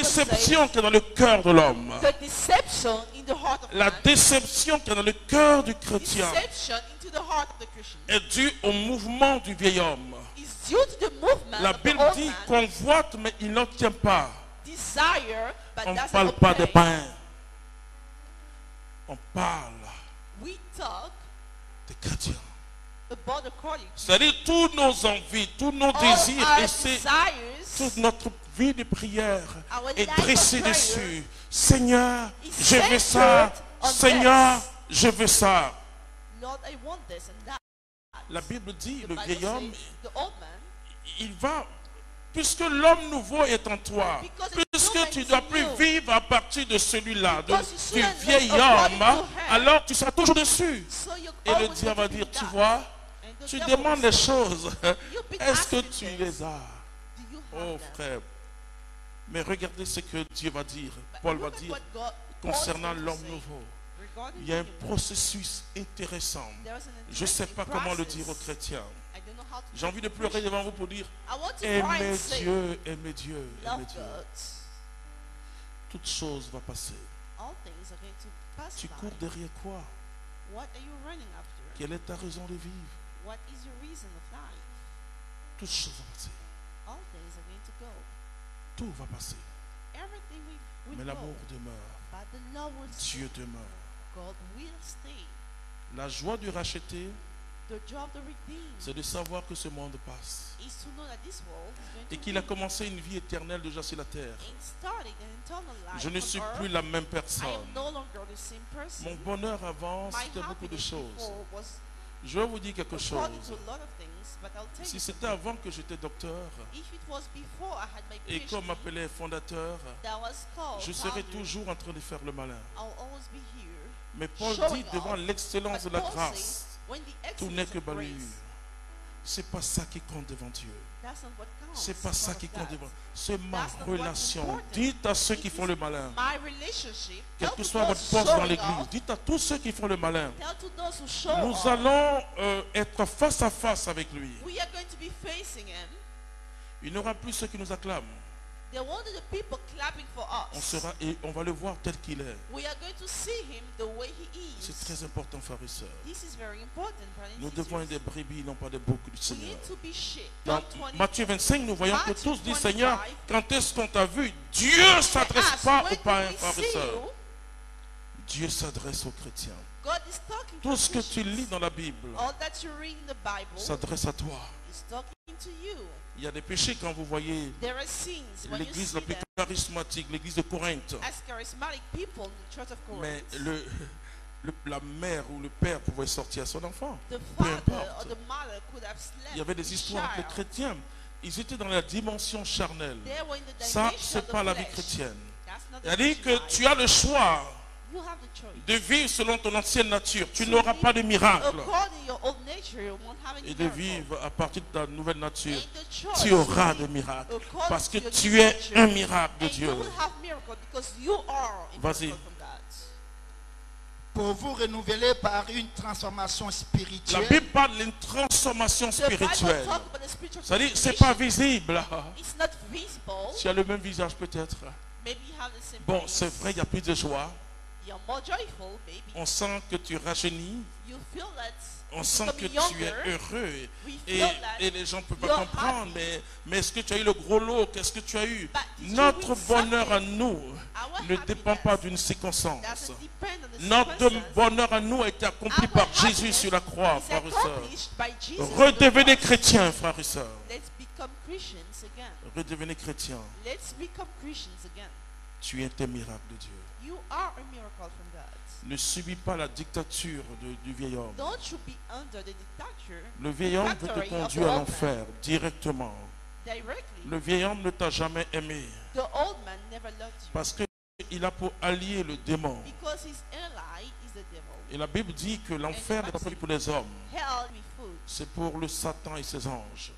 déception qui est dans le cœur de l'homme, the deception in the heart of la man, déception qui est dans le cœur du chrétien deception into the heart of the Christian, est due au mouvement du vieil homme. is due to the movement La of the Bible old dit man, convoite mais il n'obtient pas. desire, but On ne doesn't parle pas de obtain. pain. On parle We talk des chrétiens. about the calling. C'est-à-dire tous nos envies, tous nos All désirs, our et c'est desires, toute notre vie de prière our est life of dressée prayer dessus. Seigneur, is je veux ça. centered on Seigneur, this. je veux ça. Lord, I want this and that. La Bible dit, The le Bible vieil homme, says, the old man, il va, puisque l'homme nouveau est en toi, Because the puisque human tu ne is dois in plus you. vivre à partir de celui-là, Because you du shouldn't vieil live according homme, to her. alors tu seras toujours dessus. so you Et le always diable va want to dire, be tu that. vois, And the tu devil demandes will les say, choses. You've been Est-ce que asking tu things. les as? Do you have Oh them? frère. Mais regardez ce que Dieu va dire, But Paul va look at dire what Paul concernant is going to l'homme say nouveau. regarding Il y a un him. processus intéressant. There's an Je ne sais interesting pas comment le process. dire aux chrétiens. I don't know how to J'ai envie de pleurer devant vous pour dire, I want to cry aimez and say, Dieu, aimez Dieu, love aimez Dieu. God. Toute chose va passer. All things are going to pass Tu by. cours derrière quoi? What are you running after? Quelle est ta raison de vivre? What is your reason of life? Toute chose va passer. All things are going to go. Tout va passer. Everything will Mais go. l'amour demeure. But the love will stay. Dieu demeure. God will stay. La joie du racheté, The joy of the redeemed c'est de savoir que ce monde passe. is to know that this world is going Et to qu'il a end. commencé une vie éternelle déjà sur la terre. In starting an eternal life Je ne on suis earth, plus la même I personne. am no longer the same person. Mon bonheur avant, My c'était beaucoup de happiness choses. before was Je vais vous dire quelque chose. according to a lot of things, but I'll tell Si you c'était something. avant que j'étais docteur If it was before I had my et PhD, qu'on m'appelait fondateur, that was called je serais founder, toujours en train de faire le malin. I'll always be here. Mais Paul Showing dit devant off. l'excellence de But la Paul grâce, says, when the tout n'est excellence que of balayure. grace, C'est pas ça qui compte devant Dieu. that's not what counts. C'est pas in ça front qui of compte God. devant. C'est ma That's not what's relation. important. Dites à ceux qui It font is le malin, My relationship. quel Tell que to soit those votre poste dans showing l'église, off, dites à tous ceux qui font le malin, tell to those who show nous off, allons être face à face avec lui. we are going to be facing him. Il n'y aura plus ceux qui nous acclament. There won't be the people clapping for On us. sera et on va le voir tel qu'il est. We are going to see him the way he C'est is. très important, frères et sœurs. This is very important, brothers and Nous devons être sisters. des brebis, non pas des boucs du We Seigneur. need to be sheep. Dans John 20, Matthieu 25, nous voyons que Matthieu tous disent, 25, Seigneur, quand est-ce qu'on t'a vu? Dieu ne s'adresse ask, pas when aux païens, did we frères et see sœurs. you? Dieu s'adresse aux chrétiens. God is talking Tout to ce que tu Christians. lis dans la Bible All that you read in the Bible s'adresse à toi. is talking to you. Il y a des péchés quand vous voyez There are sins when you l'église see la plus them charismatique, l'église de Corinthe. as charismatic people in the church of Mais Corinth. la mère ou le père pouvait sortir à son enfant. The Peu father importe. or the mother could have slept Il y avait des with histoires avec les child. chrétiens. Ils étaient dans la dimension charnelle. They were in the Ça, dimension c'est of the pas la vie flesh. chrétienne. That's not the C'est-à-dire que Christian life. tu as le choix You have the choice. de vivre selon ton ancienne nature. Tu To n'auras live pas de miracle. According to your old nature, you won't have any Et de miracle. vivre à partir de ta nouvelle nature. And the choice Tu to auras live des miracles. according Parce que to your tu new es nature. un miracle de And Dieu. you will have miracle because you are a Vas-y. miracle from God. Pour vous renouveler par une transformation La spirituelle Bible parle d'une transformation The Bible spirituelle. talk about the spiritual C'est-à-dire, c'est pas transformation. visible. It's not visible. Tu as le même visage peut-être. Maybe you have the same Bon, face. c'est vrai, il y a plus de joie. You're more joyful, maybe. On sent que tu rajeunis. You feel that On sent que becoming tu es younger. heureux. We Et, feel that et les gens ne peuvent pas you're comprendre. happy. Mais est-ce que tu as eu le gros lot? Qu'est-ce que tu as eu? But did you Notre win bonheur à something? nous Our ne dépend happiness pas d'une circonstance. doesn't depend on the Notre circumstance. bonheur à nous a été accompli Our par Jésus happiness sur la croix, is frères et sœurs. accomplished by Jesus on the Redevenez cross. chrétiens, frères et sœurs. Let's become Christians again. Redevenez chrétiens. Let's become Christians again. Tu es un miracle de Dieu. You are a miracle from God. Ne subis pas la dictature du vieil homme. Don't you be under the dictature Le vieil homme veut te Factory of conduire the à old man. l'enfer directement. directly. Le vieil homme ne t'a jamais aimé The old man never loved you parce qu'il a pour allier le démon. because his ally is the devil. Et la Bible dit que l'enfer n'est pas fait pour les hommes, Hell be food. c'est pour le Satan et ses anges.